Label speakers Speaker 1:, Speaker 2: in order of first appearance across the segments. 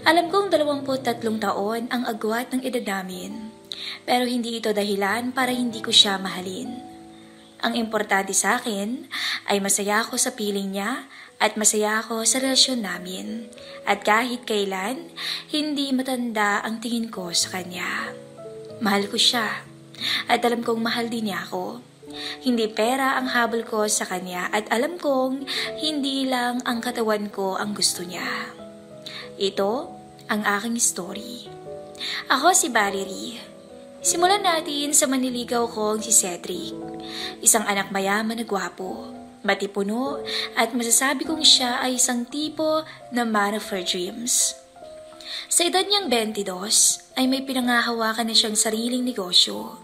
Speaker 1: Alam kong 23 taon ang agwat ng edad namin, pero hindi ito dahilan para hindi ko siya mahalin. Ang importante sa akin ay masaya ako sa piling niya at masaya ako sa relasyon namin. At kahit kailan, hindi matanda ang tingin ko sa kanya. Mahal ko siya at alam kong mahal din niya ako. Hindi pera ang habol ko sa kanya at alam kong hindi lang ang katawan ko ang gusto niya. Ito ang aking story. Ako si Valerie. Simulan natin sa manliligaw kong si Cedric. Isang anak mayaman na gwapo, matipuno at masasabi kong siya ay isang tipo na man of her dreams. Sa edad niyang 22 ay may pinangahawakan na siyang sariling negosyo.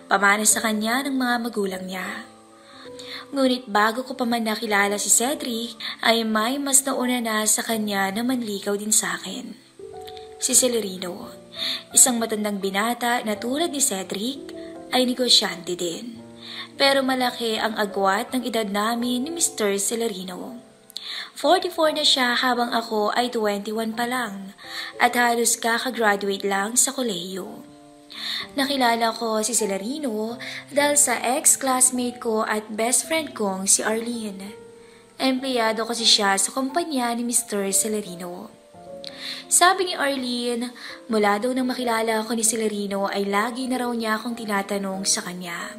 Speaker 1: Pamana sa kanya ng mga magulang niya. Ngunit bago ko pa man nakilala si Cedric ay may mas nauna na sa kanya na manligaw din sa akin. Si Celerino, isang matandang binata na tulad ni Cedric ay negosyante din. Pero malaki ang agwat ng edad namin ni Mr. Celerino. 44 na siya habang ako ay 21 pa lang at halos kakagraduate lang sa kolehiyo. Nakilala ko si Celerino dahil sa ex-classmate ko at best friend kong si Arlene. Empleyado kasi siya sa kumpanya ni Mr. Celerino. Sabi ni Arlene, mula daw nang makilala ko ni Celerino ay lagi na raw niya akong tinatanong sa kanya.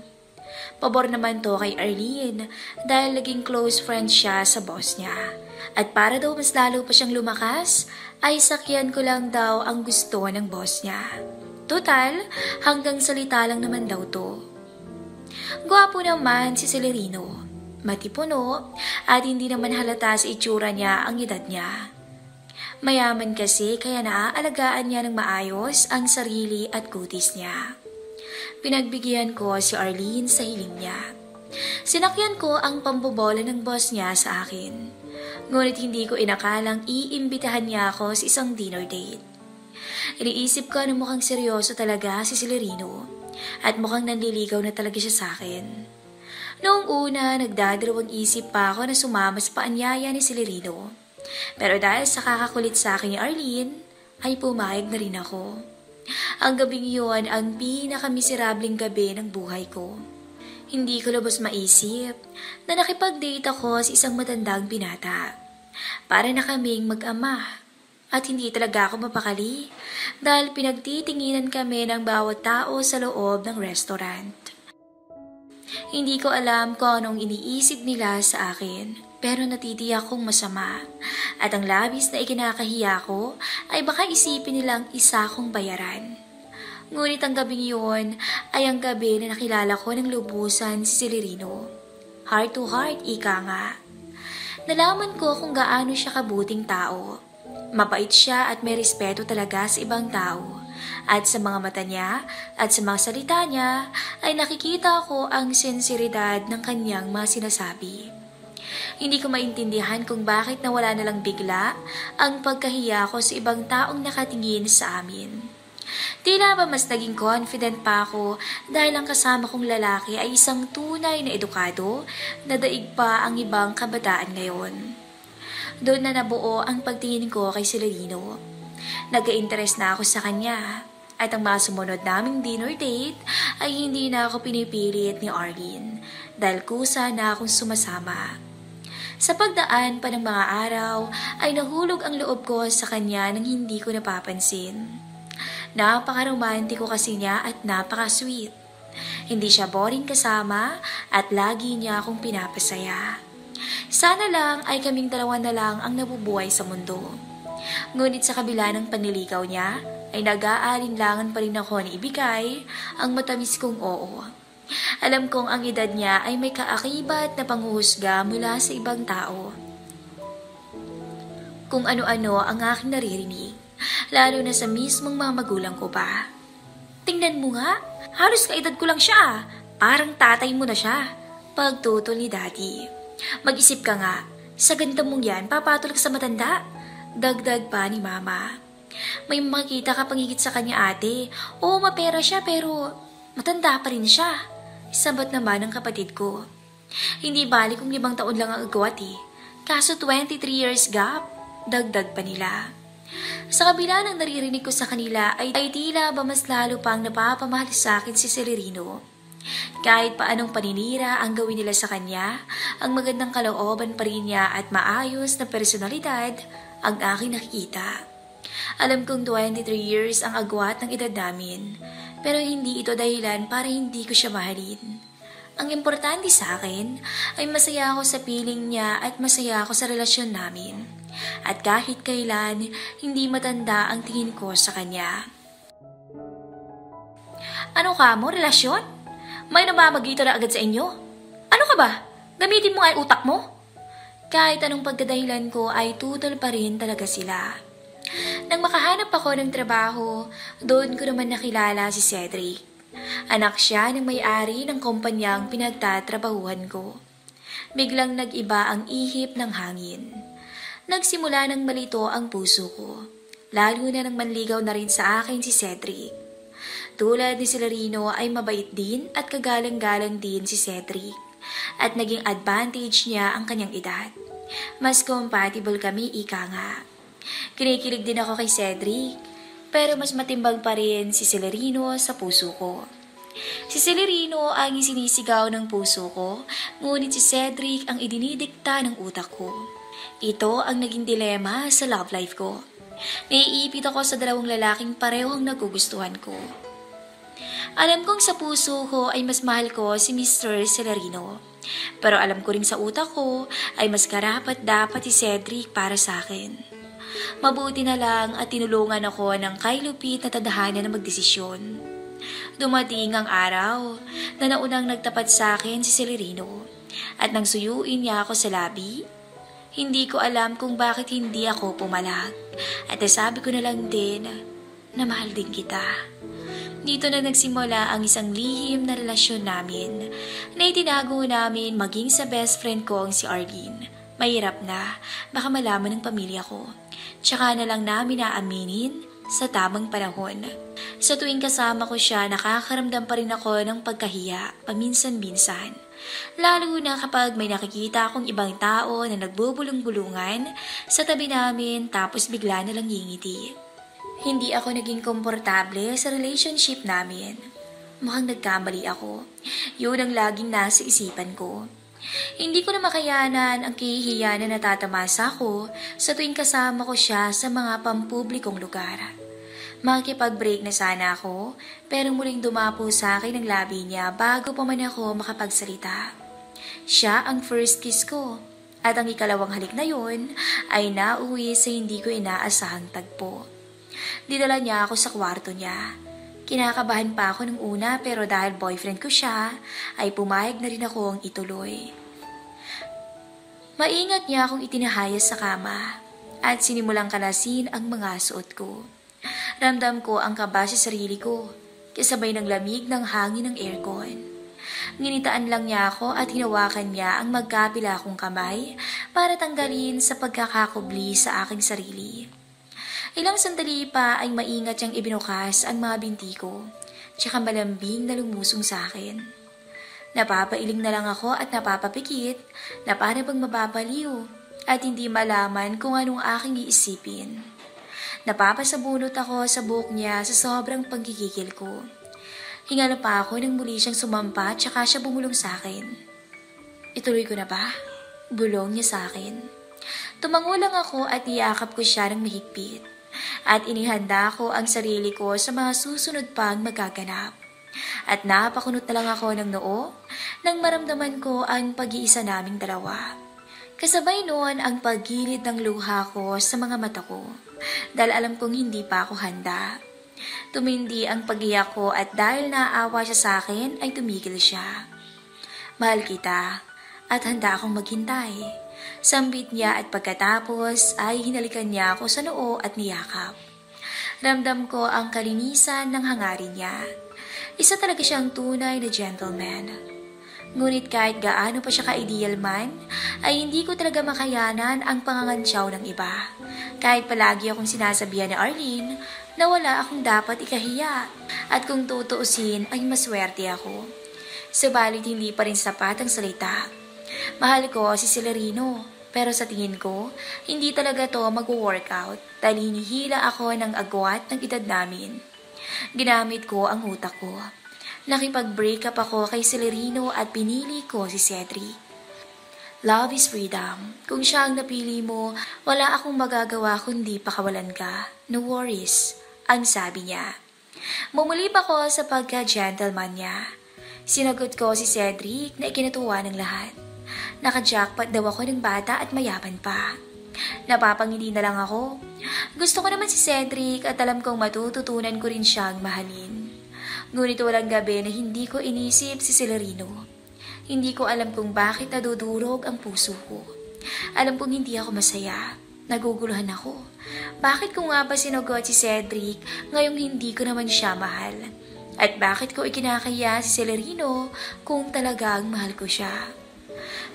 Speaker 1: Pabor naman to kay Arlene dahil naging close friend siya sa boss niya. At para daw mas lalo pa siyang lumakas, ay sakyan ko lang daw ang gusto ng boss niya. Total, hanggang salita lang naman daw to. Gwapo naman si Celerino, matipuno at hindi naman halata sa itsura niya ang edad niya. Mayaman kasi kaya naaalagaan niya ng maayos ang sarili at kutis niya. Pinagbigyan ko si Arlene sa hiling niya. Sinakyan ko ang pambobola ng boss niya sa akin. Ngunit hindi ko inakalang iimbitahan niya ako sa isang dinner date. Iniisip ko na mukhang seryoso talaga si Celerino at mukhang nanliligaw na talaga siya sa akin. Noong una, nagdadalawang isip pa ako na sumama sa paanyaya ni Celerino. Pero dahil sa kakakulit sa akin ni Arlene, ay pumayag na rin ako. Ang gabing yun ang pinakamiserableng gabi ng buhay ko. Hindi ko lubos maisip na nakipag-date ako sa isang matandang binata. Para na kaming mag-ama. At hindi talaga ako mapakali dahil pinagtitinginan kami ng bawat tao sa loob ng restaurant. Hindi ko alam kung anong iniisip nila sa akin pero natitiyak kong masama at ang labis na ikinakahiya ko ay baka isipin nilang isa kong bayaran. Ngunit ang gabing yun ay ang gabi na nakilala ko ng lubusan si Celerino. Heart to heart, ika nga. Nalaman ko kung gaano siya kabuting tao. Mabait siya at may respeto talaga sa ibang tao. At sa mga mata niya at sa mga salita niya ay nakikita ko ang sinseridad ng kanyang mga sinasabi. Hindi ko maintindihan kung bakit nawala na lang bigla ang pagkahiya ko sa ibang taong nakatingin sa amin. Tila ba mas naging confident pa ako dahil ang kasama kong lalaki ay isang tunay na edukado na daig pa ang ibang kabataan ngayon. Doon na nabuo ang pagtingin ko kay Celerino. Nag-interest na ako sa kanya at ang mga sumunod naming dinner date ay hindi na ako pinipilit ni Arlene dahil kusa na akong sumasama. Sa pagdaan pa ng mga araw ay nahulog ang loob ko sa kanya nang hindi ko napapansin. Napaka-romantiko kasi niya at napaka-sweet. Hindi siya boring kasama at lagi niya akong pinapasaya. Sana lang ay kaming dalawa na lang ang nabubuhay sa mundo. Ngunit sa kabila ng panliligaw niya, ay nag-aalinlangan pa rin ako ni ibigay ang matamis kong oo. Alam kong ang edad niya ay may kaakibat na panghuhusga mula sa ibang tao. Kung ano-ano ang aking naririnig, lalo na sa mismong mga magulang ko pa. Tingnan mo nga, halos kaedad ko lang siya. Parang tatay mo na siya. Pagtutol ni Daddy. Mag-isip ka nga, sa ganda mong yan, papatol ka sa matanda. Dagdag pa ni Mama. May makikita ka pangigit sa kanya ate. Oo, mapera siya pero matanda pa rin siya. Sabat naman ng kapatid ko. Hindi bali kung 5 taon lang ang agwat eh. Kaso 23 years gap, dagdag pa nila. Sa kabila ng naririnig ko sa kanila ay tila ba mas lalo pang napapamahal sa akin si Celerino. Kahit paanong paninira ang gawin nila sa kanya, ang magandang kalooban pa rin niya at maayos na personalidad ang aking nakikita. Alam kong 23 years ang agwat ng edad namin, pero hindi ito dahilan para hindi ko siya mahalin. Ang importante sa akin ay masaya ako sa piling niya at masaya ako sa relasyon namin. At kahit kailan, hindi matanda ang tingin ko sa kanya. Ano ka mo, relasyon? May namamagito na agad sa inyo? Ano ka ba? Gamitin mo ay utak mo? Kahit anong pagdadahilan ko ay tutol pa rin talaga sila. Nang makahanap ako ng trabaho, doon ko naman nakilala si Cedric. Anak siya ng may-ari ng kumpanyang pinagtatrabahuhan ko. Biglang nag-iba ang ihip ng hangin. Nagsimula ng malito ang puso ko, lalo na nang manligaw na rin sa akin si Cedric. Tulad ni Celerino ay mabait din at kagalang-galang din si Cedric at naging advantage niya ang kanyang edad. Mas compatible kami, ika nga. Kinikilig din ako kay Cedric, pero mas matimbang pa rin si Celerino sa puso ko. Si Celerino ang isinisigaw ng puso ko, ngunit si Cedric ang idinidikta ng utak ko. Ito ang naging dilema sa love life ko. Naiipit ako sa dalawang lalaking parehong nagugustuhan ko. Alam kong sa puso ko ay mas mahal ko si Mr. Celerino. Pero alam ko rin sa utak ko ay mas karapat dapat si Cedric para sa akin. Mabuti na lang at tinulungan ako ng kay Lupit na tadhana na magdesisyon. Dumating ang araw na naunang nagtapat sa akin si Celerino at nang suyuin niya ako sa labi, hindi ko alam kung bakit hindi ako pumalag at nasabi ko na lang din na mahal din kita. Dito na nagsimula ang isang lihim na relasyon namin na itinago namin maging sa best friend kong si Arlene. Mahirap na, baka malaman ng pamilya ko. Tsaka na lang namin naaminin sa tamang panahon. Sa tuwing kasama ko siya, nakakaramdam pa rin ako ng pagkahiya, paminsan-minsan. Lalo na kapag may nakikita akong ibang tao na nagbubulong-bulungan sa tabi namin tapos bigla na lang ngingiti. Hindi ako naging komportable sa relationship namin. Mukhang nagkamali ako. Yun ang laging nasa isipan ko. Hindi ko na makayanan ang kahihiyan na natatamasa ko sa tuwing kasama ko siya sa mga pampublikong lugar. Makikipag-break na sana ako, pero muling dumapo sa akin ang labi niya bago pa man ako makapagsalita. Siya ang first kiss ko, at ang ikalawang halik na yun ay nauwi sa hindi ko inaasahang tagpo. Dinala niya ako sa kwarto niya. Kinakabahan pa ako nung una pero dahil boyfriend ko siya, ay pumayag na rin akong ituloy. Maingat niya akong itinahayas sa kama at sinimulang kalasin ang mga suot ko. Ramdam ko ang kaba sa sarili ko, kasabay ng lamig ng hangin ng aircon. Nginitaan lang niya ako at hinawakan niya ang magkapila kong kamay para tanggalin sa pagkakakubli sa aking sarili. Ilang sandali pa ay maingat niyang ibinukas ang mga binti ko, tsaka malambing na lumusong sa akin. Napapailing na lang ako at napapapikit na para bang mababaliw at hindi malaman kung anong aking iisipin. Napapasabunot ako sa buhok niya sa sobrang pagkikikil ko. Hingala pa ako nang muli siyang sumampa tsaka siya bumulong sa akin. Ituloy ko na ba? Bulong niya sa akin. Tumango lang ako at niyakap ko siya ng mahigpit. At inihanda ko ang sarili ko sa mga susunod pang magaganap. At napakunot na lang ako ng noo nang maramdaman ko ang pag-iisa naming dalawa. Kasabay noon ang paggilid ng luha ko sa mga mata ko dahil alam kong hindi pa ako handa. Tumindi ang pag-iyak ko at dahil naawa siya sa akin ay tumigil siya. Mahal kita at handa akong maghintay. Sambit niya at pagkatapos ay hinalikan niya ako sa noo at niyakap. Ramdam ko ang kalinisan ng hangarin niya. Isa talaga siyang tunay na gentleman. Ngunit kahit gaano pa siya ka-ideal man, ay hindi ko talaga makayanan ang pangangantsaw ng iba. Kahit palagi akong sinasabihan ni Arlene na wala akong dapat ikahiya at kung tutuusin ay maswerte ako. Subalit hindi pa rin sapat ang salita. Mahal ko si Celerino, Pero sa tingin ko, hindi talaga to mag-workout dahil hinihila ako ng agwat ng edad namin. Ginamit ko ang utak ko. Nakipag-break up ako kay Celerino at pinili ko si Cedric. Love is freedom. Kung siya ang napili mo, wala akong magagawa kundi pakawalan ka. No worries, ang sabi niya. Bumulib ako sa pagka-gentleman niya. Sinagot ko si Cedric na ikinatuwa ng lahat. Naka-jackpot daw ako ng bata at mayaman pa. Napapangiti na lang ako. Gusto ko naman si Cedric at alam kong matututunan ko rin siyang mahalin. Ngunit walang gabi na hindi ko inisip si Celerino. Hindi ko alam kung bakit nadudurog ang puso ko. Alam kong hindi ako masaya. Naguguluhan ako. Bakit ko nga ba sinugot si Cedric ngayong hindi ko naman siya mahal? At bakit ko ikinakaya si Celerino kung talagang mahal ko siya?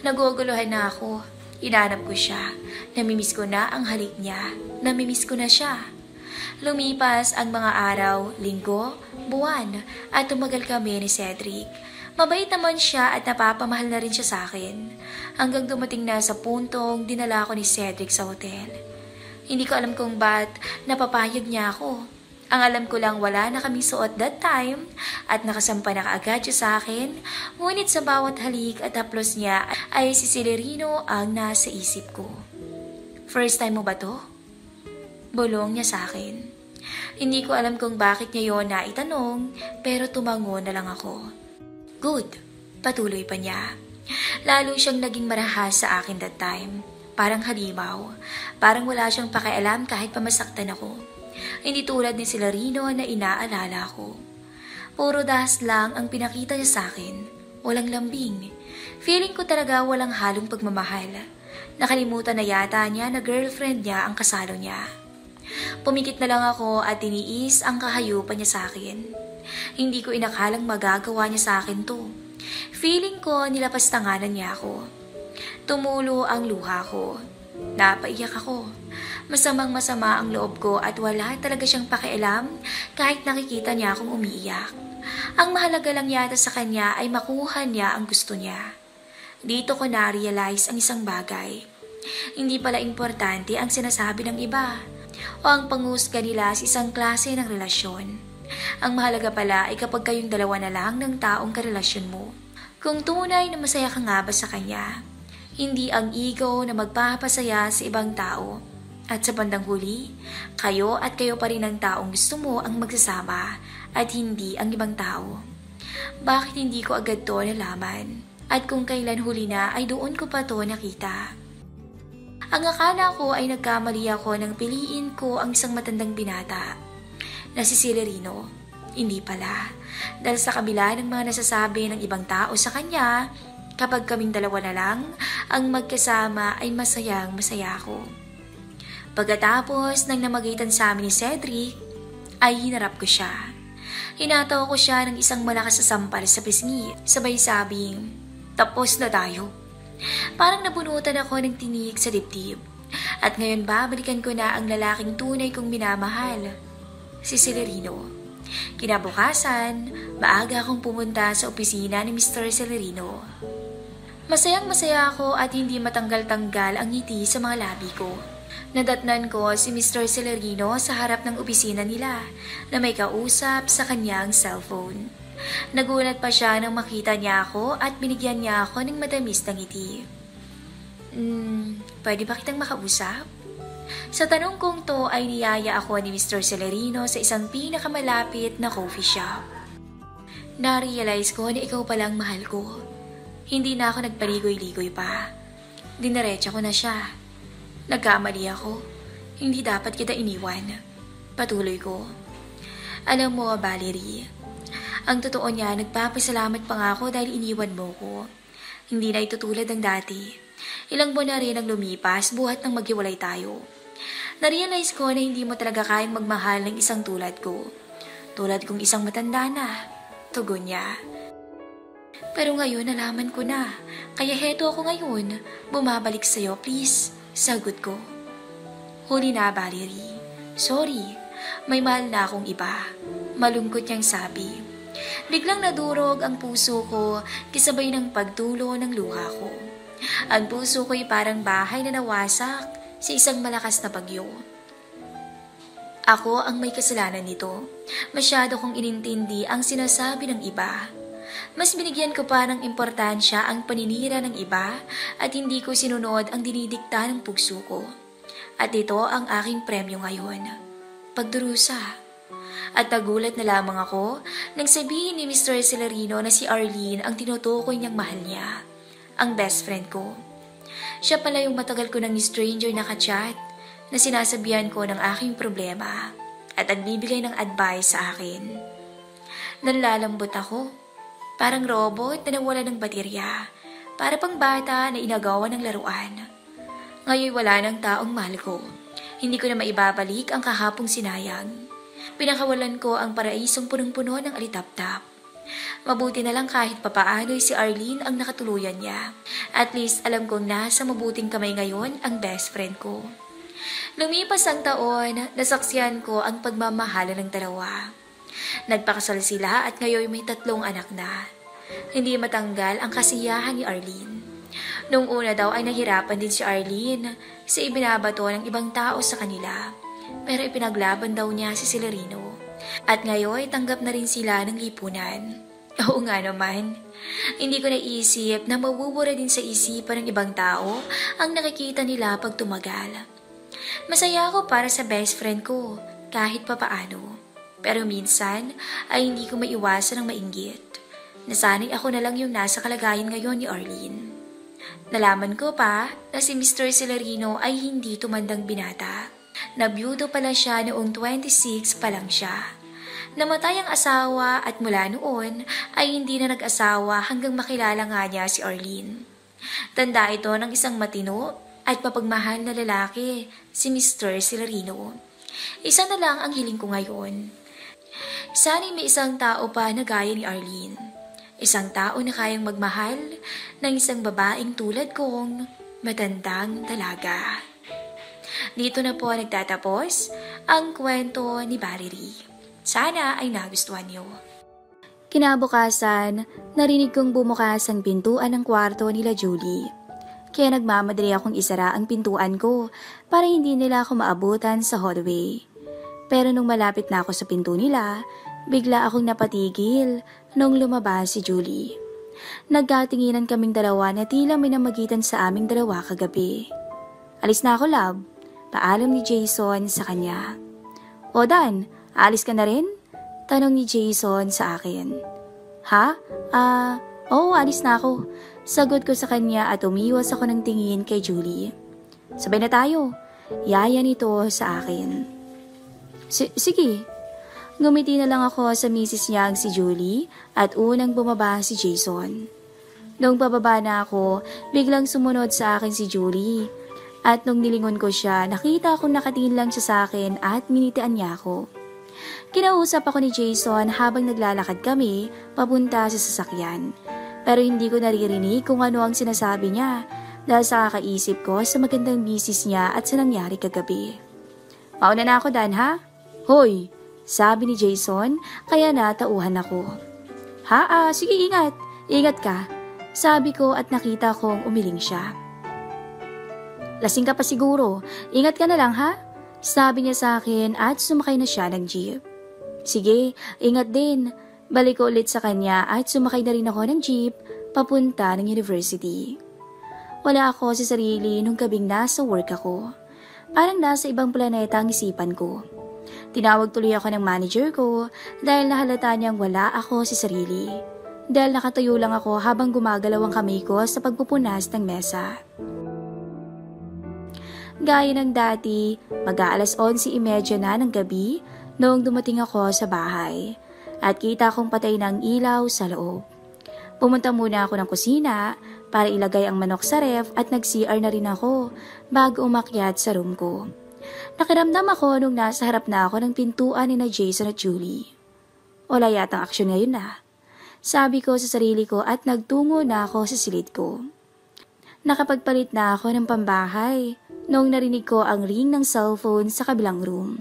Speaker 1: Naguguluhan na ako. Inanap ko siya. Namimiss ko na ang halik niya. Namimiss ko na siya. Lumipas ang mga araw, linggo, buwan, at tumagal kami ni Cedric. Mabait naman siya at napapamahal na rin siya sa akin. Hanggang dumating na sa puntong dinala ko ni Cedric sa hotel. Hindi ko alam kung ba't napapayag niya ako. Ang alam ko lang wala na kami suot that time at nakasampa na kaagad siya sa akin. Ngunit sa bawat halik at haplos niya ay si Celerino ang nasa isip ko. First time mo ba to? Bulong niya sa akin. Hindi ko alam kung bakit niya yon na itanong pero tumango na lang ako. Good, patuloy pa niya. Lalo siyang naging marahas sa akin that time. Parang halimaw. Parang wala siyang pakialam kahit pamasaktan ako. Hindi tulad ni Celerino na inaalala ko. Puro das lang ang pinakita niya sa akin. Walang lambing. Feeling ko talaga walang halong pagmamahal. Nakalimutan na yata niya na girlfriend niya ang kasalo niya. Pumikit na lang ako at tiniis ang kahayupan niya sa akin. Hindi ko inakalang magagawa niya sa akin to. Feeling ko nilapastanganan niya ako. Tumulo ang luha ko. Napaiyak ako. Masamang masama ang loob ko at wala talaga siyang pakialam kahit nakikita niya akong umiiyak. Ang mahalaga lang yata sa kanya ay makuha niya ang gusto niya. Dito ko na-realize ang isang bagay. Hindi pala importante ang sinasabi ng iba o ang panghusga nila sa isang klase ng relasyon. Ang mahalaga pala ay kapag kayong dalawa na lang ng taong karelasyon mo. Kung tunay na masaya ka nga ba sa kanya, hindi ang ego na magpapasaya sa ibang tao. At sa bandang huli, kayo at kayo pa rin ang taong gusto mo ang magsasama at hindi ang ibang tao. Bakit hindi ko agad to nalaman? At kung kailan huli na ay doon ko pa to nakita. Ang akala ko ay nagkamali ako nang piliin ko ang isang matandang binata na si Celerino. Hindi pala. Dahil sa kabila ng mga nasasabi ng ibang tao sa kanya, kapag kaming dalawa na lang, ang magkasama ay masayang masaya ako. Pagkatapos ng namagitan sa amin ni Cedric, ay hinarap ko siya. Hinataw ko siya ng isang malakas na sampal sa pisngi, sabay sabing, tapos na tayo. Parang nabunutan ako ng tinig sa dibdib. At ngayon babalikan ko na ang lalaking tunay kong minamahal. Si Celerino. Kinabukasan, maaga akong pumunta sa opisina ni Mr. Celerino. Masayang masaya ako at hindi matanggal-tanggal ang ngiti sa mga labi ko. Nadatnan ko si Mr. Celerino sa harap ng opisina nila na may kausap sa kanyang cellphone. Nagulat pa siya nang makita niya ako at binigyan niya ako ng matamis na ngiti. Pwede ba kitang makausap? Sa tanong kong to ay niyaya ako ni Mr. Celerino sa isang pinakamalapit na coffee shop. Na-realize ko na ikaw palang mahal ko. Hindi na ako nagpaligoy-ligoy pa. Dinaretsa ko na siya. Nagkamali ako. Hindi dapat kita iniwan. Patuloy ko. Alam mo, Valerie, ang totoo niya, nagpapasalamat pa nga ako dahil iniwan mo ko. Hindi na ito tulad ng dati. Ilang buwan na rin ang lumipas buhat nang maghiwalay tayo. Narealize ko na hindi mo talaga kayang magmahal ng isang tulad ko. Tulad kong isang matanda na. Tugon niya. Pero ngayon nalaman ko na. Kaya heto ako ngayon. Bumabalik sa'yo, please. Sagot ko. Huli na, Valerie. Sorry. May mahal na akong iba. Malungkot niyang sabi. Biglang nadurog ang puso ko kasabay ng pagtulo ng luha ko. Ang puso ko'y parang bahay na nawasak sa isang malakas na bagyo. Ako ang may kasalanan nito. Masyado kong inintindi ang sinasabi ng iba. Mas binigyan ko pa ng importansya ang paninira ng iba at hindi ko sinunod ang dinidikta ng puso ko. At ito ang aking premyo ngayon. Pagdurusa. At nagulat na lamang ako nang sabihin ni Mr. Celerino na si Arlene ang tinutukoy niyang mahal niya. Ang best friend ko. Siya pala yung matagal ko ng stranger na ka-chat na sinasabihan ko ng aking problema at nagbibigay ng advice sa akin. Nanlalambot ako, parang robot na nawala ng baterya, para pang bata na inagawa ng laruan. Ngayon wala ng taong mahal ko. Hindi ko na maibabalik ang kahapong sinayang. Pinakawalan ko ang paraisong punong-puno ng alitap-tap. Mabuti na lang kahit papaano'y si Arlene ang nakatuluyan niya. At least alam kong nasa mabuting kamay ngayon ang best friend ko. Lumipas ang taon, nasaksihan ko ang pagmamahala ng dalawa. Nagpakasal sila at ngayon may 3 anak na. Hindi matanggal ang kasiyahan ni Arlene. Noong una daw ay nahirapan din si Arlene sa ibinabato ng ibang tao sa kanila. Pero ipinaglaban daw niya si Celerino. At ngayon tanggap na rin sila ng lipunan. Oo nga naman. Hindi ko naisip na mawuwura din sa isipan ng ibang tao ang nakikita nila pag tumagal. Masaya ako para sa best friend ko, kahit papaano. Pero minsan ay hindi ko maiwasan ang mainggit. Nasanay ako na lang yung nasa kalagayan ngayon ni Arlene. Nalaman ko pa na si Mr. Celerino ay hindi tumandang binata. Nabiyudo pala siya noong 26 pa lang siya. Namatay ang asawa at mula noon ay hindi na nag-asawa hanggang makilala nga niya si Arlene. Tanda ito ng isang matino at mapagmahal na lalaki, si Mr. Celerino. Isa na lang ang hiling ko ngayon. Sana'y may isang tao pa na gaya ni Arlene. Isang tao na kayang magmahal ng isang babaeng tulad kong matandang dalaga. Dito na po nagtatapos ang kwento ni Valerie. Sana ay nagustuhan niyo. Kinabukasan, narinig kong bumukas ang pintuan ng kwarto nila Julie. Kaya nagmamadali akong isara ang pintuan ko para hindi nila ako maabutan sa hallway. Pero nung malapit na ako sa pinto nila, bigla akong napatigil nung lumabas si Julie. Nagkatinginan kaming dalawa na tila may namagitan sa aming dalawa kagabi. Alis na ako, love. Paalam ni Jason sa kanya. O Dan, alis ka na rin? Tanong ni Jason sa akin. Ha? Oo, alis na ako. Sagot ko sa kanya at umiwas ako ng tingin kay Julie. Sabay na tayo. Yaya nito sa akin. Sige. Ngumiti na lang ako sa misis niyang si Julie at unang bumaba si Jason. Nung bababa na ako, biglang sumunod sa akin si Julie. At nung nilingon ko siya, nakita akong nakatingin lang siya sa akin at minitian niya ako. Kinausap ako ni Jason habang naglalakad kami papunta sa sasakyan. Pero hindi ko naririnig kung ano ang sinasabi niya dahil sa kakaisip ko sa magandang misis niya at sa nangyari kagabi. Mauna na ako, Dan, ha? Hoy, sabi ni Jason, kaya natauhan ako. Ha? Sige, ingat. Ingat ka. Sabi ko at nakita kong umiling siya. Lasing ka pa siguro. Ingat ka na lang, ha? Sabi niya sa akin at sumakay na siya ng jeep. Sige, ingat din. Balik ko ulit sa kanya at sumakay na rin ako ng jeep papunta ng university. Wala ako sa sarili nung gabing nasa work ako. Parang nasa ibang planeta ang isipan ko. Tinawag tuloy ako ng manager ko dahil nahalata niyang wala ako sa sarili. Dahil nakatayo lang ako habang gumagalaw ang kamay ko sa pagpupunas ng mesa. Gaya ng dati, mag-aalas 11:30 na ng gabi noong dumating ako sa bahay. At kita kong patay ng ilaw sa loob. Pumunta muna ako ng kusina para ilagay ang manok sa ref at nag-CR na rin ako bago umakyat sa room ko. Nakiramdam ako nung nasa harap na ako ng pintuan ni na Jason at Julie. Wala yatang aksyon ngayon na. Sabi ko sa sarili ko at nagtungo na ako sa silid ko. Nakapagpalit na ako ng pambahay noong narinig ko ang ring ng cellphone sa kabilang room.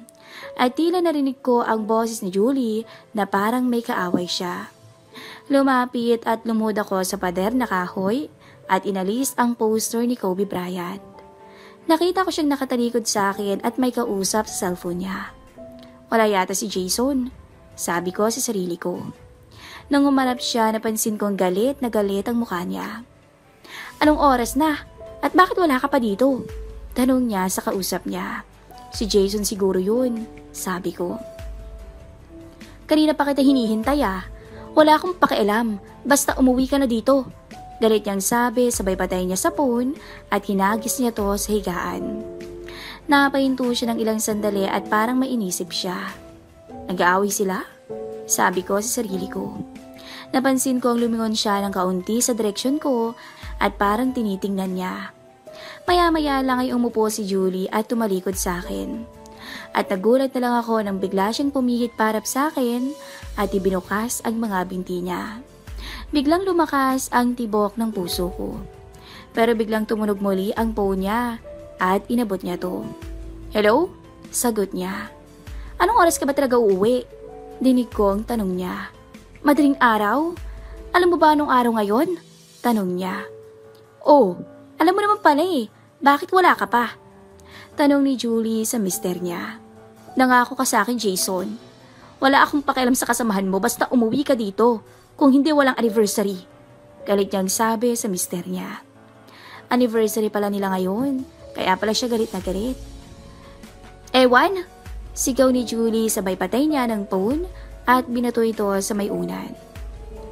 Speaker 1: At tila narinig ko ang boses ni Julie na parang may kaaway siya. Lumapit at lumod ako sa pader na kahoy at inalis ang poster ni Kobe Bryant. Nakita ko siyang nakatalikod sa akin at may kausap sa cellphone niya. Wala yata si Jason, sabi ko sa sarili ko. Nang umarap siya, napansin kong galit na galit ang mukha niya. Anong oras na? At bakit wala ka pa dito? Tanong niya sa kausap niya. Si Jason siguro yun, sabi ko. Kanina pa kita hinihintay ah. Wala akong pakialam, basta umuwi ka na dito. Galit niyang sabi, sabay patay niya sa phone at hinagis niya to sa higaan. Napahinto siya ng ilang sandali at parang mainisip siya. Nag-aaway sila? Sabi ko sa sarili ko. Napansin kong lumingon siya ng kaunti sa direksyon ko at parang tinitingnan niya. Maya-maya lang ay umupo si Julie at tumalikod sa akin. At nagulat na lang ako nang bigla siyang pumihit parap sa akin at ibinukas ang mga binti niya. Biglang lumakas ang tibok ng puso ko. Pero biglang tumunog muli ang phone niya at inabot niya to. Hello? Sagot niya. Anong oras ka ba talaga uuwi? Dinig ko ang tanong niya. Madaling araw? Alam mo ba anong araw ngayon? Tanong niya. Oh, alam mo naman pala eh. Bakit wala ka pa? Tanong ni Julie sa mister niya. Nangako ka sa akin, Jason. Wala akong pakialam sa kasamahan mo basta umuwi ka dito. Kung hindi walang anniversary. Galit niyang sabi sa mister niya. Anniversary pala nila ngayon. Kaya pala siya galit na galit. Ewan? Sigaw ni Julie sabay patay niya ng phone at binato ito sa may unan.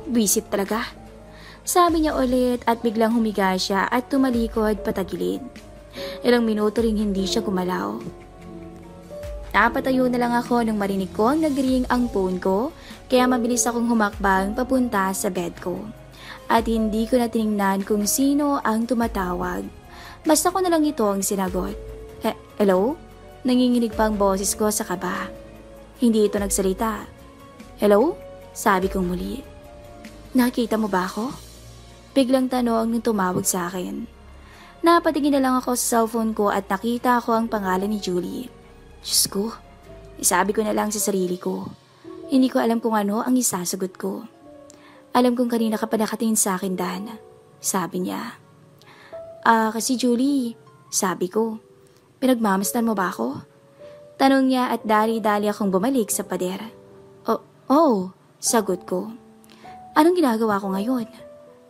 Speaker 1: Visit talaga. Sabi niya ulit at biglang humiga siya at tumalikod patagilid. Ilang minuto ring hindi siya gumalaw. Napatayo na lang ako nang marinig ko ang nag-ring ang phone ko, kaya mabilis akong humakbang papunta sa bed ko. At hindi ko na tiningnan kung sino ang tumatawag. Basta ko na lang ito ang sinagot. Hello? Nanginginig pa ang boses ko sa kaba. Hindi ito nagsalita. Hello? Sabi kong muli. Nakita mo ba ako? Biglang tanong nung tumawag sa akin. Napatingin na lang ako sa cellphone ko at nakita ko ang pangalan ni Julie. Diyos ko, isabi ko na lang sa sarili ko. Hindi ko alam kung ano ang isasagot ko. Alam kong kanina ka pa nakatingin sa akin, Dan. Sabi niya. Kasi Julie, sabi ko. Pinagmamasdan mo ba ako? Tanong niya at dali-dali akong bumalik sa pader. Oh, sagot ko. Anong ginagawa ko ngayon?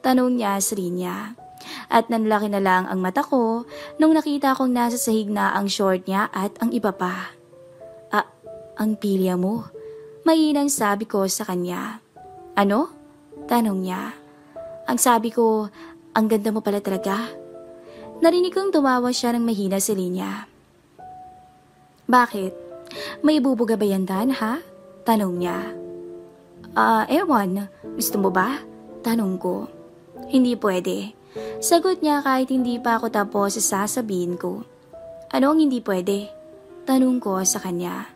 Speaker 1: Tanong niya sa linya. At nanlaki na lang ang mata ko nung nakita kong nasa sahig na ang short niya at ang iba pa. Ang pilya mo. Mainang sabi ko sa kanya. Ano? Tanong niya. Ang sabi ko, ang ganda mo pala talaga. Narinig kong tumawa siya ng mahina sa linya. Bakit? May ibubuga ba yan, Dan, ha? Tanong niya. Ewan, gusto mo ba? Tanong ko. Hindi pwede. Sagot niya kahit hindi pa ako tapos sa sasabihin ko. Ano ang hindi pwede? Tanong ko sa kanya.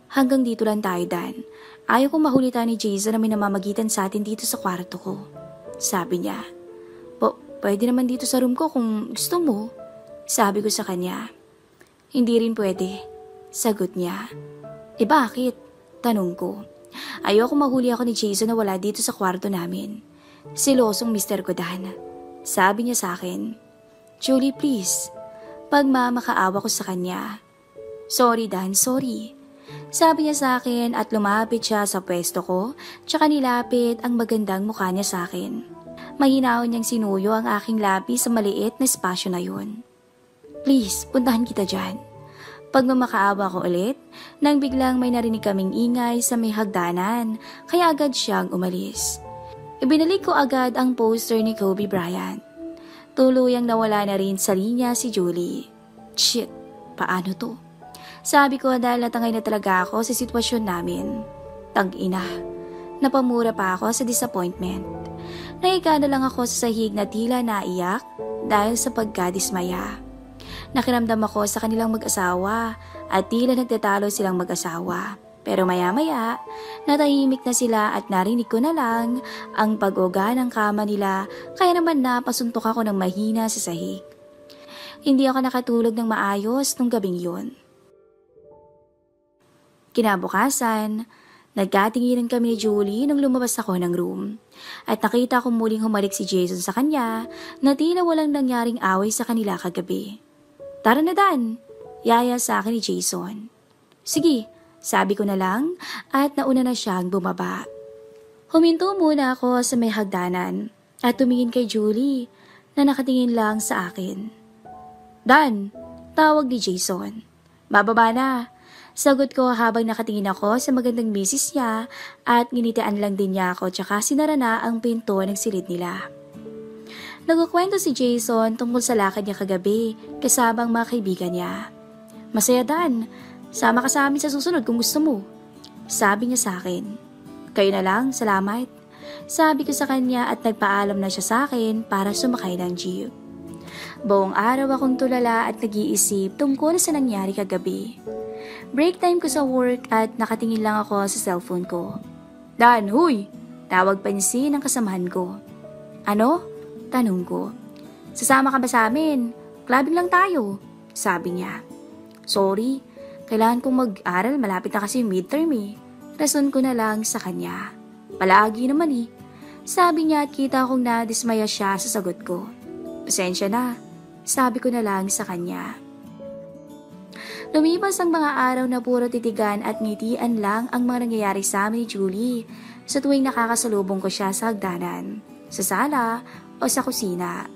Speaker 1: Hanggang dito lang tayo, Dan. Ayaw kong mahulitan ni Jason na may namamagitan sa atin dito sa kwarto ko. Sabi niya. Pwede naman dito sa room ko kung gusto mo. Sabi ko sa kanya. Hindi rin pwede. Sagot niya. Bakit? Tanong ko. Ayoko mahuli ako ni Jason na wala dito sa kwarto namin. Silosong mister ko, Dan. Sabi niya sa akin. Julie, please. Pagmamakaawa ko sa kanya. Sorry, Dan, sorry. Sabi niya sa akin at lumapit siya sa pwesto ko, tsaka nilapit ang magandang mukha niya sa akin. Mahinaon niyang sinuyo ang aking labi sa maliit na espasyo na yun. Please, puntahan kita dyan. Pagmamakaawa ko ulit, nang biglang may narinig kaming ingay sa may hagdanan, kaya agad siyang umalis. Ibinalik ko agad ang poster ni Kobe Bryant. Tuluyang nawala na rin sa linya si Julie. Shit, paano to? Sabi ko dahil natangay na talaga ako sa sitwasyon namin. Tang-ina, napamura pa ako sa disappointment. Nahiga na lang ako sa sahig na tila naiyak dahil sa pagkadismaya. Nakiramdam ako sa kanilang mag-asawa at tila nagtatalo silang mag-asawa. Pero maya-maya, natahimik na sila at narinig ko na lang ang pag-uga ng kama nila kaya naman napasuntok ako ng mahina sa sahig. Hindi ako nakatulog ng maayos nung gabing yun. Kinabukasan, Nagkatinginan kami ni Julie nung lumabas ako ng room. At nakita kong muling humalik si Jason sa kanya na tila walang nangyaring away sa kanila kagabi. Tara na Dan, yaya sa akin ni Jason. Sige, sabi ko na lang at nauna na siyang bumaba. Huminto muna ako sa may hagdanan at tumingin kay Julie na nakatingin lang sa akin. Dan, tawag ni Jason. Bababa na. Sagot ko habang nakatingin ako sa magandang misis niya at nginitian lang din niya ako tsaka sinara na ang pinto ng silid nila. Nagkukwento si Jason tungkol sa lakad niya kagabi kasabang mga kaibigan niya. Masaya Dan, sama ka sa amin sa susunod kung gusto mo. Sabi niya sa akin. Kayo na lang, salamat. Sabi ko sa kanya at nagpaalam na siya sa akin para sumakay ng jeep. Buong araw akong tulala at nag-iisip tungkol sa nangyari kagabi. Break time ko sa work at nakatingin lang ako sa cellphone ko. Dan, huy! Tawag pansin ng kasamahan ko. Ano? Tanong ko. Sasama ka ba sa amin? Clubbing lang tayo. Sabi niya. Sorry, kailangan kong mag-aral, malapit na kasi yung midterm eh. Rason ko na lang sa kanya. Palagi naman eh. Sabi niya at kita kong nadismaya siya sa sagot ko. Pasensya na. Sabi ko na lang sa kanya. Lumipas ang mga araw na puro titigan at ngitian lang ang mga nangyayari sa amin ni Julie sa tuwing nakakasalubong ko siya sa hagdanan, sa sala o sa kusina.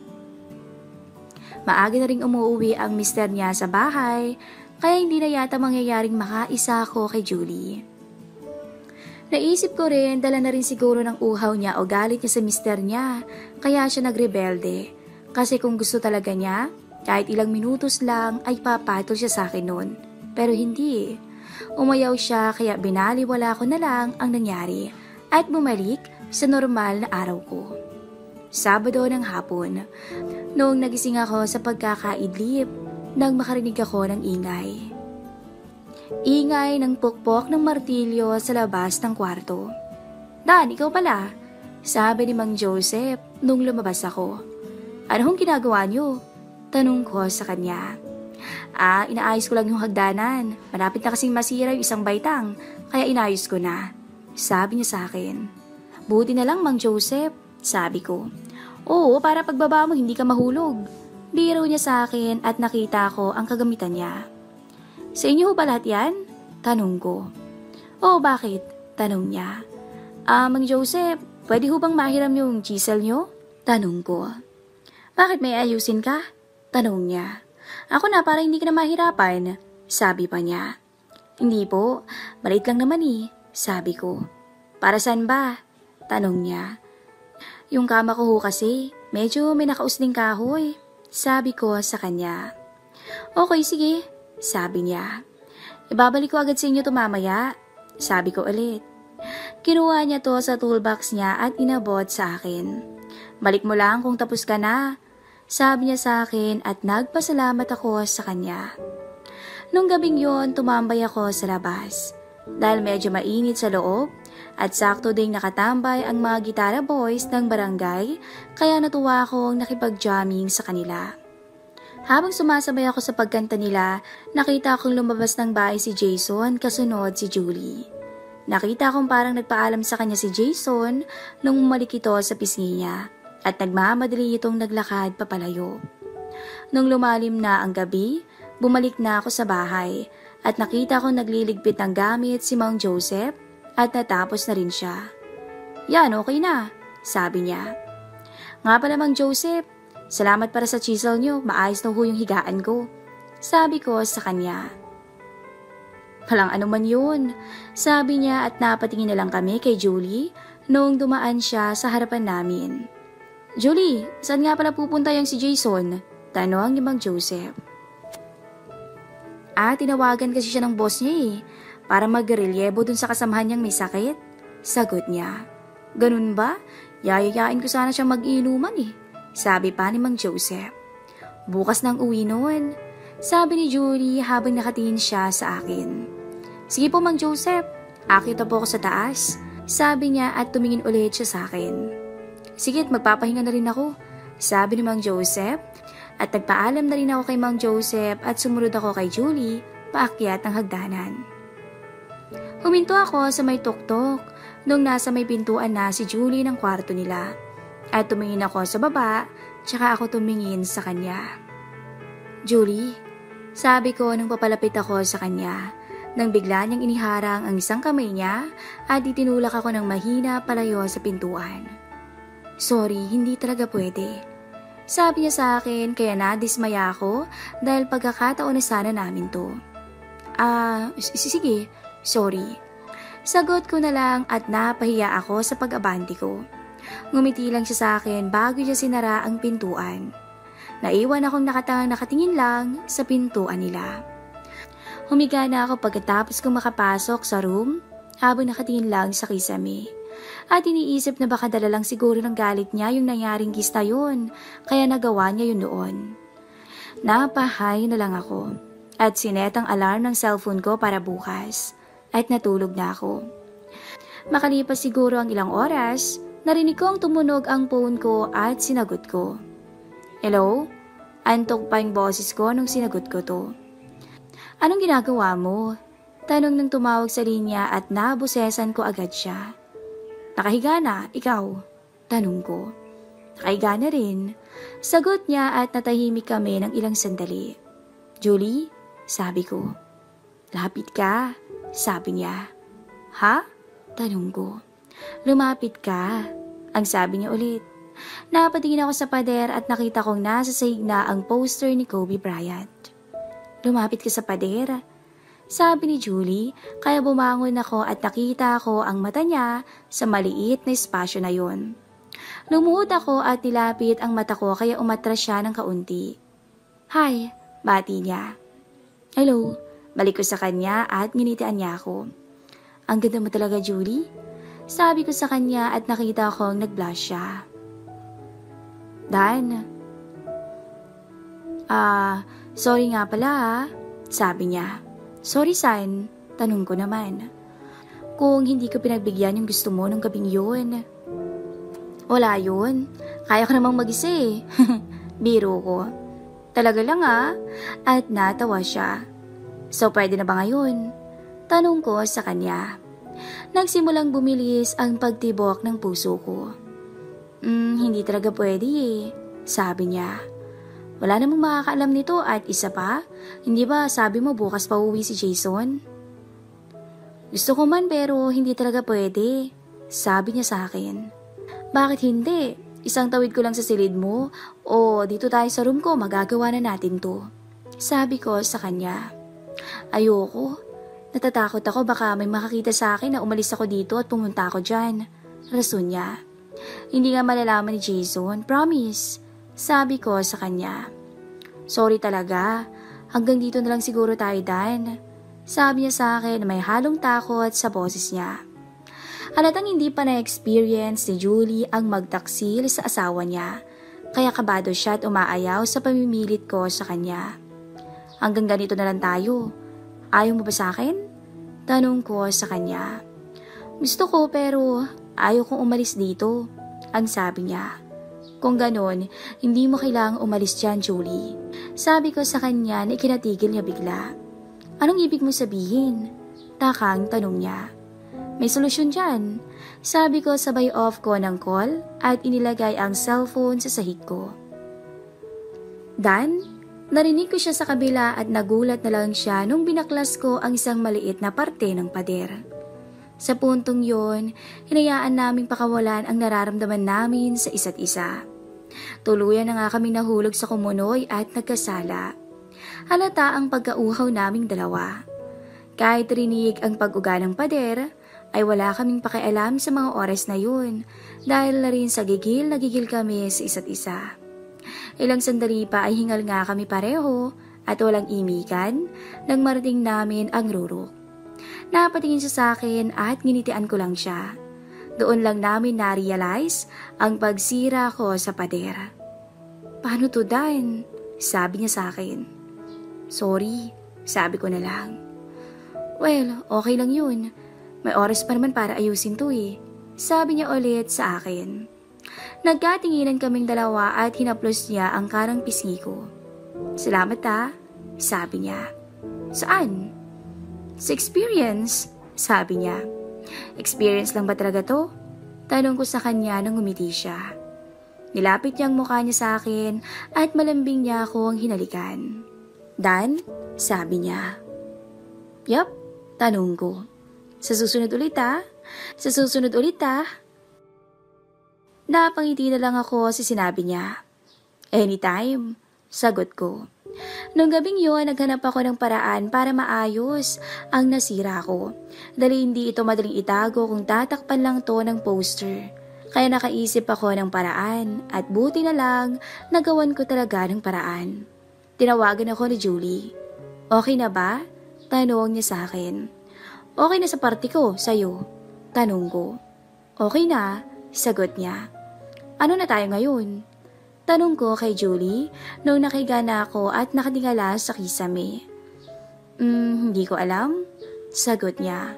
Speaker 1: Maaga na ring umuwi ang mister niya sa bahay kaya hindi na yata mangyayaring makaisa ako kay Julie. Naisip ko rin dala na rin siguro ng uhaw niya o galit niya sa mister niya kaya siya nagrebelde kasi kung gusto talaga niya, kahit ilang minutos lang ay papatol siya sa akin noon. Pero hindi. Umayaw siya kaya binaliwala ko na lang ang nangyari at bumalik sa normal na araw ko. Sabado ng hapon, noong nagising ako sa pagkakaidlip nang makarinig ako ng ingay. Ingay ng pukpok ng martilyo sa labas ng kwarto. Dan, ikaw pala, sabi ni Mang Joseph nung lumabas ako. Anong ginagawa niyo? Tanong ko sa kanya. Inaayos ko lang yung hagdanan. Malapit na kasing masira yung isang baitang, kaya inayos ko na. Sabi niya sa akin. Buti na lang, Mang Joseph, sabi ko. Oo, para pagbaba mo hindi ka mahulog. Biro niya sa akin at nakita ko ang kagamitan niya. Sa inyo ho ba lahat yan? Tanong ko. Oo, bakit? Tanong niya. Mang Joseph, pwede ho bang mahiram yung chisel niyo? Tanong ko. Bakit may ayusin ka? Tanong niya. Ako na para hindi ka na mahirapan. Sabi pa niya. Hindi po, maliit lang naman eh. Sabi ko. Para saan ba? Tanong niya. Yung kama ko ho kasi, medyo may nakausling kahoy. Sabi ko sa kanya. Okay, sige. Sabi niya. Ibabalik ko agad sa inyo to mamaya. Sabi ko ulit. Kinuha niya to sa toolbox niya at inabot sa akin. Balik mo lang kung tapos ka na. Sabi niya sa akin at nagpasalamat ako sa kanya. Nung gabing yon, tumambay ako sa labas. Dahil medyo mainit sa loob at sakto ding nakatambay ang mga gitara boys ng barangay kaya natuwa akong nakipag-jamming sa kanila. Habang sumasabay ako sa pagkanta nila, nakita akong lumabas ng bahay si Jason kasunod si Julie. Nakita akong parang nagpaalam sa kanya si Jason nung umalik ito sa pisngi niya. At nagmamadali itong naglakad papalayo. Nung lumalim na ang gabi, bumalik na ako sa bahay at nakita ko nagliligpit ng gamit si Mang Joseph at natapos na rin siya. Yan, okay na, sabi niya. Nga pala Mang Joseph, salamat para sa chisel niyo, maayos na ho yung higaan ko. Sabi ko sa kanya. Walang anuman yun, sabi niya at napatingin na lang kami kay Julie noong dumaan siya sa harapan namin. Julie, saan nga pala pupunta yung si Jason? Tanong ni Mang Joseph. Tinawagan kasi siya ng boss niya eh, para mag-relyebo dun sa kasamahan niyang may sakit. Sagot niya. Ganun ba? Yayayain ko sana siyang mag-inuman eh. Sabi pa ni Mang Joseph. Bukas nang uwi noon. Sabi ni Julie habang nakatingin siya sa akin. Sige po Mang Joseph, akita po ako sa taas. Sabi niya at tumingin ulit siya sa akin. Sige, magpapahinga na rin ako, sabi ni Mang Joseph at nagpaalam na rin ako kay Mang Joseph at sumunod ako kay Julie paakyat ng hagdanan. Huminto ako sa may tuktok nung nasa may pintuan na si Julie ng kwarto nila. At tumingin ako sa baba, tsaka ako tumingin sa kanya. Julie, sabi ko nung papalapit ako sa kanya, nang bigla niyang iniharang ang isang kamay niya at itinulak ako ng mahina palayo sa pintuan. Sorry, hindi talaga pwede. Sabi niya sa akin kaya nadismaya ako dahil pagkakataon na sana namin to. Sige, sorry. Sagot ko na lang at napahiya ako sa pag-abanti ko. Ngumiti lang siya sa akin bago niya sinara ang pintuan. Naiwan akong nakatingin lang sa pintuan nila. Humiga na ako pagkatapos kong makapasok sa room habang nakatingin lang sa kisame. At iniisip na baka dala lang siguro ng galit niya yung nangyaring kiss na yun, kaya nagawa niya yun noon. Napahay na lang ako at sinet ang alarm ng cellphone ko para bukas at natulog na ako. Makalipas siguro ang ilang oras, narinig kong tumunog ang phone ko at sinagot ko. Hello? Antok pa yung boses ko nung sinagot ko to. Anong ginagawa mo? Tanong nang tumawag sa linya at nabusesan ko agad siya. Nakahiga na, ikaw? Tanong ko. Nakahiga na rin. Sagot niya at natahimik kami ng ilang sandali. Julie? Sabi ko. Lapit ka, sabi niya. Ha? Tanong ko. Lumapit ka, ang sabi niya ulit. Napatingin ako sa pader at nakita kong nasa sahig na ang poster ni Kobe Bryant. Lumapit ka sa pader, sabi ni Julie, kaya bumangon ako at nakita ko ang mata niya sa maliit na espasyo na yon. Lumuhod ako at nilapit ang mata ko kaya umatras siya ng kaunti. Hi, bati niya. Hello, balik ko sa kanya at nginitian niya ako. Ang ganda mo talaga, Julie. Sabi ko sa kanya at nakita kong nag-blush siya. Dan. Sorry nga pala ha, sabi niya. Sorry, San. Tanong ko naman. Kung hindi ko pinagbigyan yung gusto mo nung gabing yun. Wala yun. Kaya ko namang mag-isa eh. Biro ko. Talaga lang At natawa siya. So pwede na ba ngayon? Tanong ko sa kanya. Nagsimulang bumilis ang pagtibok ng puso ko. Hindi talaga pwede sabi niya. Wala namang makakaalam nito at isa pa, hindi ba sabi mo bukas pa uwi si Jason? Gusto ko man pero hindi talaga pwede, sabi niya sa akin. Bakit hindi? Isang tawid ko lang sa silid mo o dito tayo sa room ko magagawa na natin to. Sabi ko sa kanya. Ayoko, natatakot ako baka may makakita sa akin na umalis ako dito at pumunta ako dyan. Rason niya. Hindi nga malalaman ni Jason, promise. Sabi ko sa kanya. Sorry talaga, hanggang dito na lang siguro tayo, Dan. Sabi niya sa akin na may halong takot sa boses niya. Halatang hindi pa na-experience ni Julie ang magtaksil sa asawa niya, kaya kabado siya at umaayaw sa pamimilit ko sa kanya. Hanggang ganito na lang tayo. Ayaw mo ba sa akin? Tanong ko sa kanya. Gusto ko pero ayaw kong umalis dito, ang sabi niya. Kung ganon, hindi mo kailangang umalis dyan, Julie. Sabi ko sa kanya na ikinatigil niya bigla. Anong ibig mo sabihin? Takang tanong niya. May solusyon dyan. Sabi ko sabay off ko ng call at inilagay ang cellphone sa sahig ko. Dan, narinig ko siya sa kabila at nagulat na lang siya nung binaklas ko ang isang maliit na parte ng pader. Sa puntong yon, hinayaan naming pakawalan ang nararamdaman namin sa isa't isa. Tuluyan na nga kaming nahulog sa kumunoy at nagkasala. Halata ang pagkauhaw naming dalawa. Kahit rinig ang pag-uga ng pader, ay wala kaming pakialam sa mga oras na yun dahil na rin sa gigil na gigil kami sa isa't isa. Ilang sandali pa ay hingal nga kami pareho at walang imikan nang marating namin ang rurok. Napatingin siya sa akin at nginitian ko lang siya. Doon lang namin na-realize ang pagsira ko sa pader. Paano to, Dan? Sabi niya sa akin. Sorry, sabi ko na lang. Well, okay lang yun. May oras pa naman para ayusin to sabi niya ulit sa akin. Nagkatinginan kaming dalawa at hinaplos niya ang karang pisngi ko. Salamat sabi niya. Saan? Sa experience, Sabi niya. Experience lang ba talaga to? Tanong ko sa kanya nang ngumiti siya. Nilapit niya ang mukha niya sa akin at malambing niya ako ang hinalikan. Dan? Sabi niya. Yup, tanong ko. Sa susunod ulit ah? Sa susunod ulit ah? Napangiti na lang ako sa sinabi niya. Anytime, sagot ko. Nung gabing yun, naghanap ako ng paraan para maayos ang nasira ko. Dahil hindi ito madaling itago kung tatakpan lang to ng poster. Kaya nakaisip ako ng paraan at buti na lang nagawan ko talaga ng paraan. Tinawagan ako ni Julie. Okay na ba? Tanong niya sa akin. Okay na sa party ko, sa'yo. Tanong ko. Okay na, sagot niya. Ano na tayo ngayon? Tanong ko kay Julie nung nakiga na ako at nakatingala sa kisame. Hindi ko alam, sagot niya.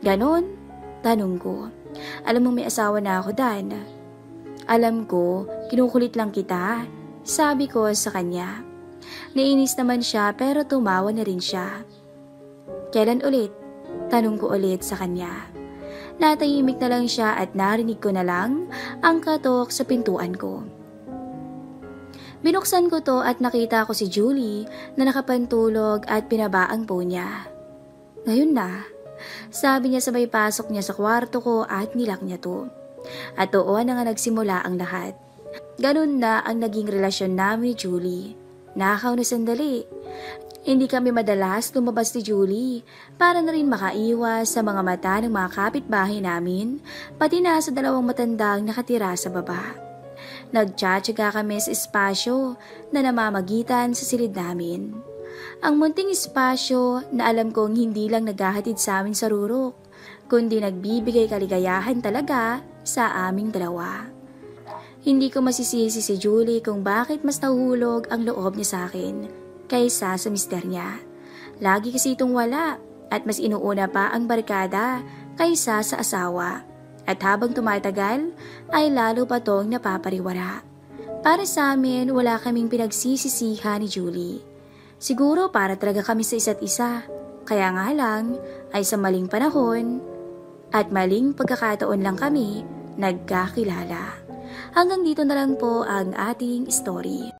Speaker 1: Ganon? Tanong ko. Alam mong may asawa na ako, Dan. Alam ko, kinukulit lang kita, sabi ko sa kanya. Nainis naman siya pero tumawa na rin siya. Kailan ulit? Tanong ko ulit sa kanya. Natahimik na lang siya at narinig ko na lang ang katok sa pintuan ko. Binuksan ko to at nakita ko si Julie na nakapantulog at pinaba ang phone niya. Ngayon na, sabi niya sabay pasok niya sa kwarto ko at nilak niya to. At doon na nga nagsimula ang lahat. Ganun na ang naging relasyon namin ni Julie. Nakaw na sandali. Hindi kami madalas lumabas ni Julie para na rin makaiwas sa mga mata ng mga kapitbahay namin, pati na sa dalawang matandang nakatira sa baba. Nagtsatsaga kami sa espasyo na namamagitan sa silid namin. Ang munting espasyo na alam kong hindi lang naghahatid sa amin sa rurok, kundi nagbibigay kaligayahan talaga sa aming dalawa. Hindi ko masisisi si Julie kung bakit mas nahuhulog ang loob niya sa akin kaysa sa mister niya. Lagi kasi itong wala at mas inuuna pa ang barkada kaysa sa asawa. At habang tumatagal, ay lalo pa tong napapariwara. Para sa amin, wala kaming pinagsisisihan ni Julie. Siguro para talaga kami sa isa't isa. Kaya nga lang, ay sa maling panahon at maling pagkakataon lang kami nagkakilala. Hanggang dito na lang po ang ating story.